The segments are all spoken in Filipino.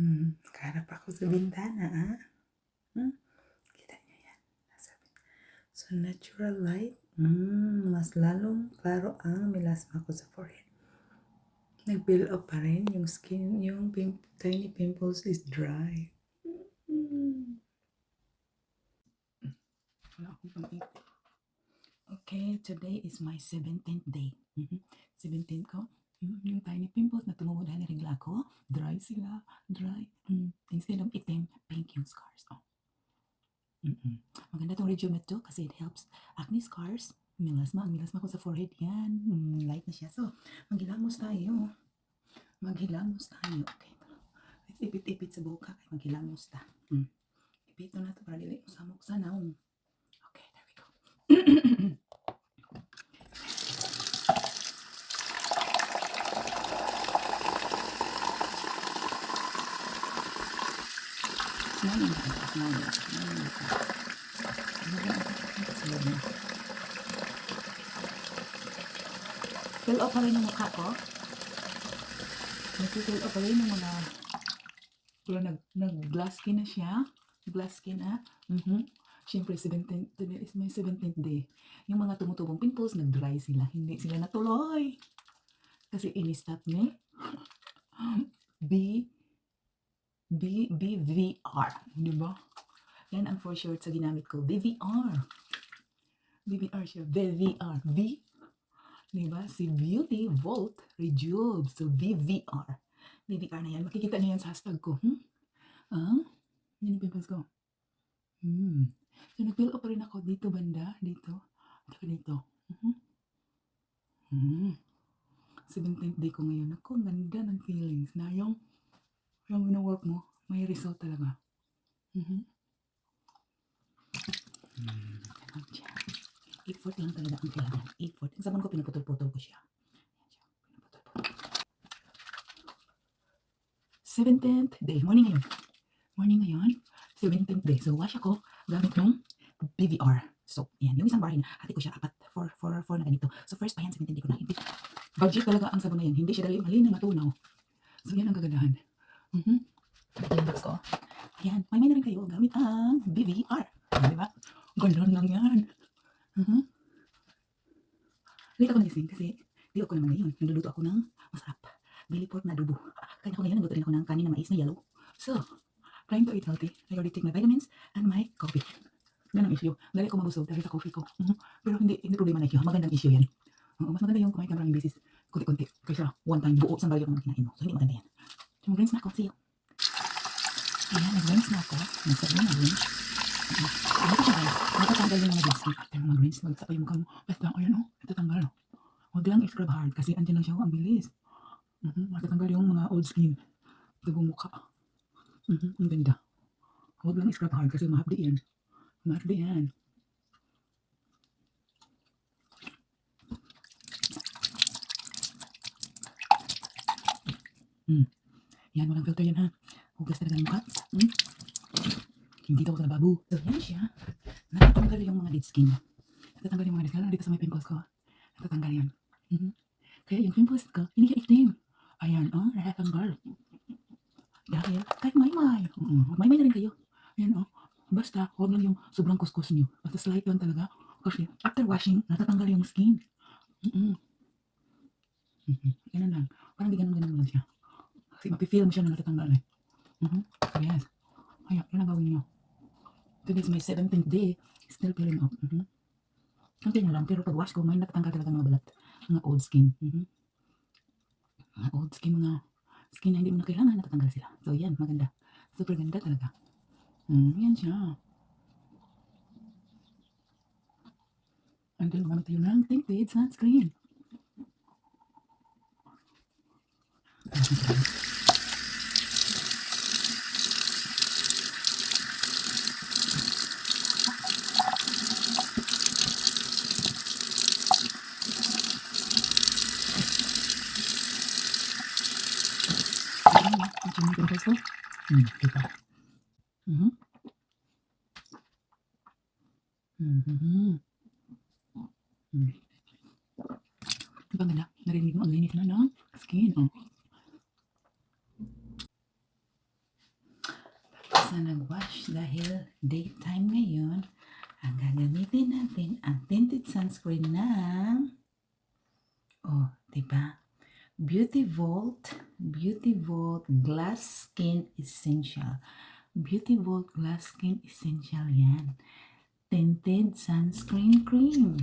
Nakaharap ako sa bintana, ah. Kita niyo yan. So, natural light. Mas lalong klaro ang melasma ko sa forehead. Nag-build up pa rin yung skin, yung tiny pimples is dry. Wala akong pang-ipit. Okay, today is my 17th day. 17th ko. Yung tiny pimples na tumumod dahil ringla ko, dry sila, dry. Instead of itim, pink yung scars. Maganda tong Rejuvenate to kasi it helps acne scars, melasma. Ang melasma ko sa forehead yan. Light na siya. So, maghilamos tayo. Okay. Let's ipit-ipit sa buka kay maghilamos ta. Ipito na to para dili mo samok sa naong. Okay, there we go. Fill up pa rin yung mukha ko. Nag-fill up pa rin yung mga nag-glass skin na siya. Glass skin na. Siyempre, today is my 17th day. Yung mga tumutubong pimples, nag-dry sila. Hindi sila natuloy. Kasi in-stop ni BVR. Diba? Yan ang for short sa ginamit ko. BVR. BVR siya. BVR. V. Diba? Si Beauty Volt Rejuve. So, BVR. BVR na yan. Makikita niyo yan sa hashtag ko. Yan yung pimples ko. So, nag-fill up pa rin ako dito banda. Dito. At dito. 17th day ko ngayon. Ako, ang ganda ng feelings na yung wino-work mo, may result talaga. Effort lang talaga ang kailangan. Effort. Ang sabon ko, pinaputol-putol ko siya. 17th day. Morning ngayon. 17th day. So, wash ako gamit ng BVR. So, yan. Yung isang bar, hati ko siya apat. 4 na ganito. So, first pa yan, 17th day ko na. Hindi. Budget talaga ang sabon na yan. Hindi siya dali na matunaw. So, yan ang kagandahan. Inbox ko. Ayan. May na rin kayo gamit ang BVR. Diba? Ganun lang yan. Late ako nagising kasi di ako naman ngayon. Nagluluto ako ng masarap. Belly pork na adobo. Kaya ako ngayon, nagluto rin ako ng kanin na mais na yellow. So, trying to eat healthy. I already take my vitamins and my coffee. Yan ang issue. Dali ako mabusog dahil sa coffee ko. Pero hindi problema na issue. Magandang issue yan. Mas maganda yung kumain ka maraming beses. Kunti-kunti. Kaysa one time buo isang bagyo naman kinain mo. So, hindi maganda yan. So, mag-rinse na ako. See you. Ayan, nag-rinse na ako. Nag-rinse. Natatanggal yung mga dead skin after mag-rinse. Magsapa yung mukha mo. Basta, ayan o. Natatanggal. Huwag lang i-scrub hard kasi andyan lang siya. Ang bilis. Matatanggal yung mga old skin. Dugong mukha. Ang ganda. Huwag lang i-scrub hard kasi mahapdi yan. Yan, walang filter yan ha. Hugas talaga ng mukha. Hindi daw sa babu. So, yan siya. Natatanggal yung mga dead skin. Natatanggal yung mga dead skin. Lalo dito sa may pimples ko. Natatanggal yan. Kaya yung pimples ko, hindi siya itim. Ayan, natatanggal. Dahil, kahit maymay. Maymay na rin kayo. Ayan, basta, huwag lang yung sobrang kuskus nyo. Basta slight lang talaga. Kasi, after washing, natatanggal yung skin. Ganun lang. Parang di ganun lang siya. Kasi mapifeel mo siya na natatanggal eh. So, yes. Kaya, yun ang gawin nyo. Today is my 17th day. Still peeling up. Kunti na lang, pero pag wash ko, may natatanggal talaga mga balat. Mga old skin. Mga old skin, mga skin na hindi mo na kailangan, natatanggal sila. So, yan, maganda. Super ganda talaga. Yan siya. And then, gamit tayo ng tinted sunscreen. Ang pimples ko. Diba? Diba ganda? Narinig mo ang linis na ng skin. wash dahil daytime ngayon. Ang gagamitin natin ang tinted sunscreen ng, diba? Beauty Vault Glass Skin Essential. Beauty Vault Glass Skin Essential yan. Tinted sunscreen cream.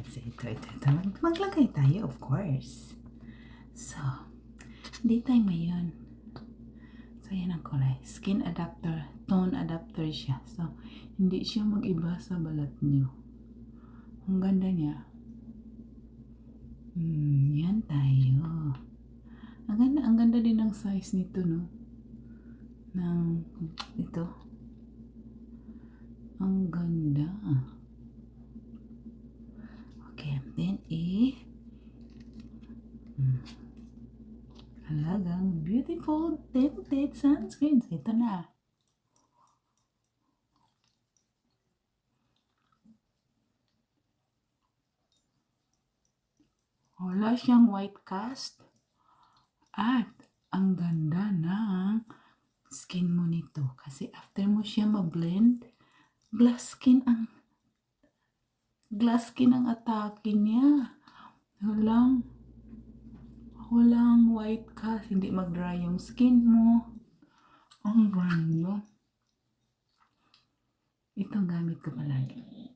Ito. Maglagay tayo, of course. So, daytime ngayon. So, yan ang kulay. Skin adapter, tone adapter siya. So, hindi siya mag-iba sa balat nyo. Ang ganda niya. Yan tayo. Ang ganda din ng size nito, no? Ito. Ang ganda. Okay, then halagang beautiful tinted sunscreen. Ito na. Wala siyang white cast. At ang ganda ng skin mo nito. Kasi after mo siya ma-blend, glass skin ang atake niya. Walang white cast. Hindi mag-dry yung skin mo. Ang ganda. Ito gamit ko palagi.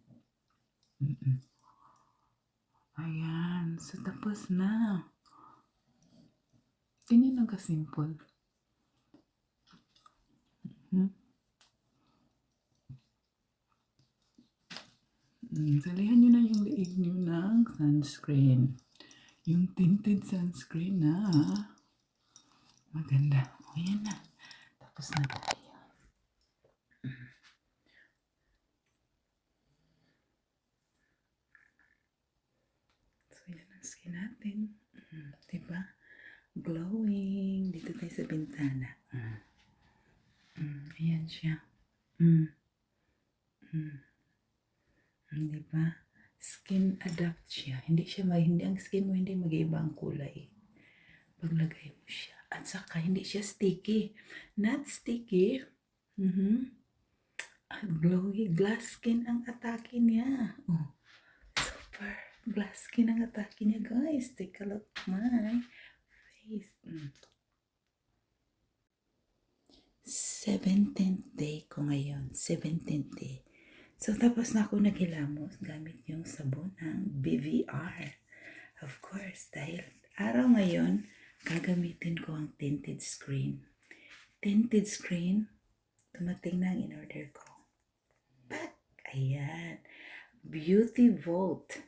Ayan. So, tapos na. Ganyan lang ka-simple. Salihan nyo na yung liig nyo ng sunscreen. Yung tinted sunscreen na maganda. Ayan na. Tapos na tayo. So, yan ang skin natin. Diba? Glowing. Dito tayo sa bintana. Ayan siya. Diba? Skin adapt siya. Hindi ang skin mo hindi mag-iiba ang kulay. Paglagay mo siya. At saka hindi siya sticky. Not sticky. Glowy. Glass skin ang atake niya. Super. Glass skin ang atake niya, guys. Take a look at my face. 17th day ko ngayon. 17th day. So, tapos na ako naghilamos gamit yung sabon ng BVR. Of course, dahil araw ngayon, gagamitin ko ang tinted screen. Tinted screen, tumating na ang in-order ko. Ayan. Beauty Vault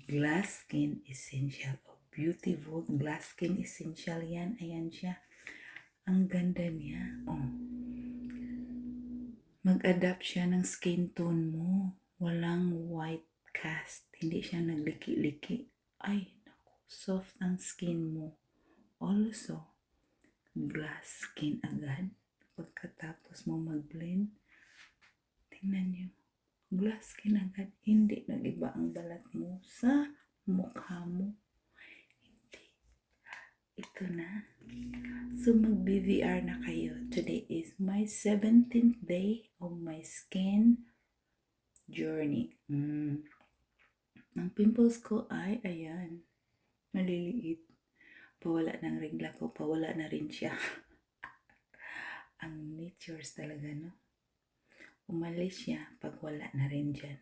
Glass Skin Essential. Beauty Vault Glass Skin Essential yan. Ayan siya. Ang ganda niya. Mag-adapt siya ng skin tone mo. Walang white cast. Hindi siya nagliki-liki. Ay, naku. Soft ang skin mo. Also, glass skin agad. Pagkatapos mo mag-blend, tingnan nyo. Glass skin agad. Hindi nag-iba ang balat mo sa mukha mo. Hindi. Ito na. So, mag-BVR na kayo. Today is my 17th day of my skin journey. Ang pimples ko ay, ayan, maliliit. Pawala ng regla ko, pawala na rin siya. Ang natures talaga, no? Umalis siya pag wala na rin dyan.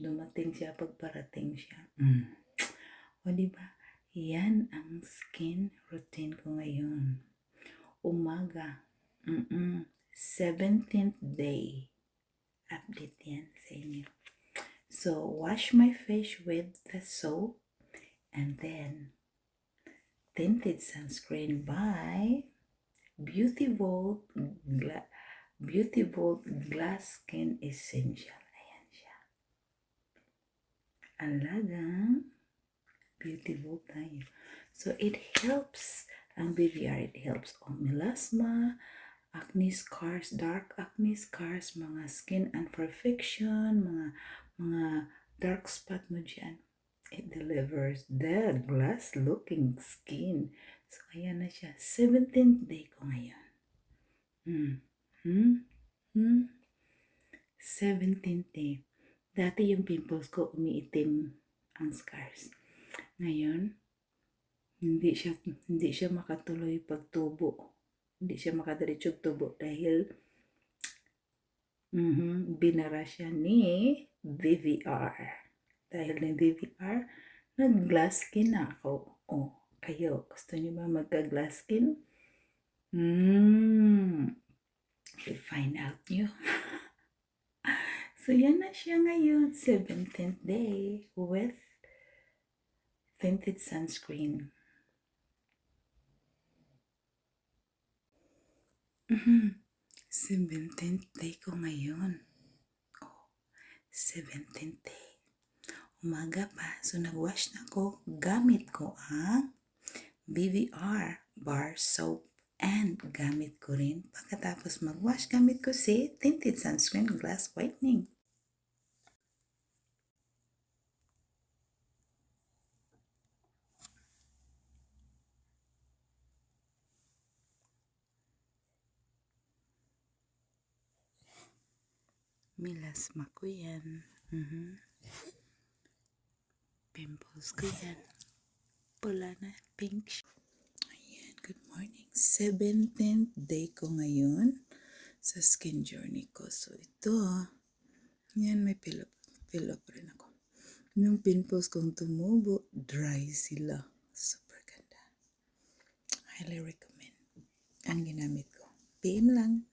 Dumating siya pag parating siya. O, diba? Yan ang skin routine ko ngayon. Umaga. 17th day. Update yan sa inyo. So, wash my face with the soap and then tinted sunscreen by Beauty Vault Glass Skin Essential. Ayan siya. Alagang Beauty Vault tayo. So, it helps ang BVR. It helps on melasma, acne scars, dark acne scars, mga skin imperfection, mga dark spot mo dyan. It delivers the glass-looking skin. So, ayan na siya. 17th day ko ngayon. 17th day. Dati yung pimples ko umiitim ang scars. Ngayon, hindi siya makatuloy pagtubo. Hindi siya makadiretso tubo dahil binara siya ni VVR. Dahil ni VVR, nag-glass skin na ako. Oh, kayo, gusto niyo ba magka-glass skin? I-find out nyo. So, yan na siya ngayon, 17th day with tinted sunscreen. 17th day ko ngayon. Oh, 17th day. Umaga pa, so nag-wash na ako. Gamit ko ang BVR bar soap. And gamit ko rin, pagkatapos mag-wash, gamit ko si tinted sunscreen glass whitening. Melasma ko yan. Pimples ko yan. Pula na, pink. Ayan, good morning. 17th day ko ngayon sa skin journey ko. So, ito, yan, may fill up rin ako. Yung pimples kong tumubo, dry sila. Super ganda. Highly recommend. Ang ginamit ko. PM lang.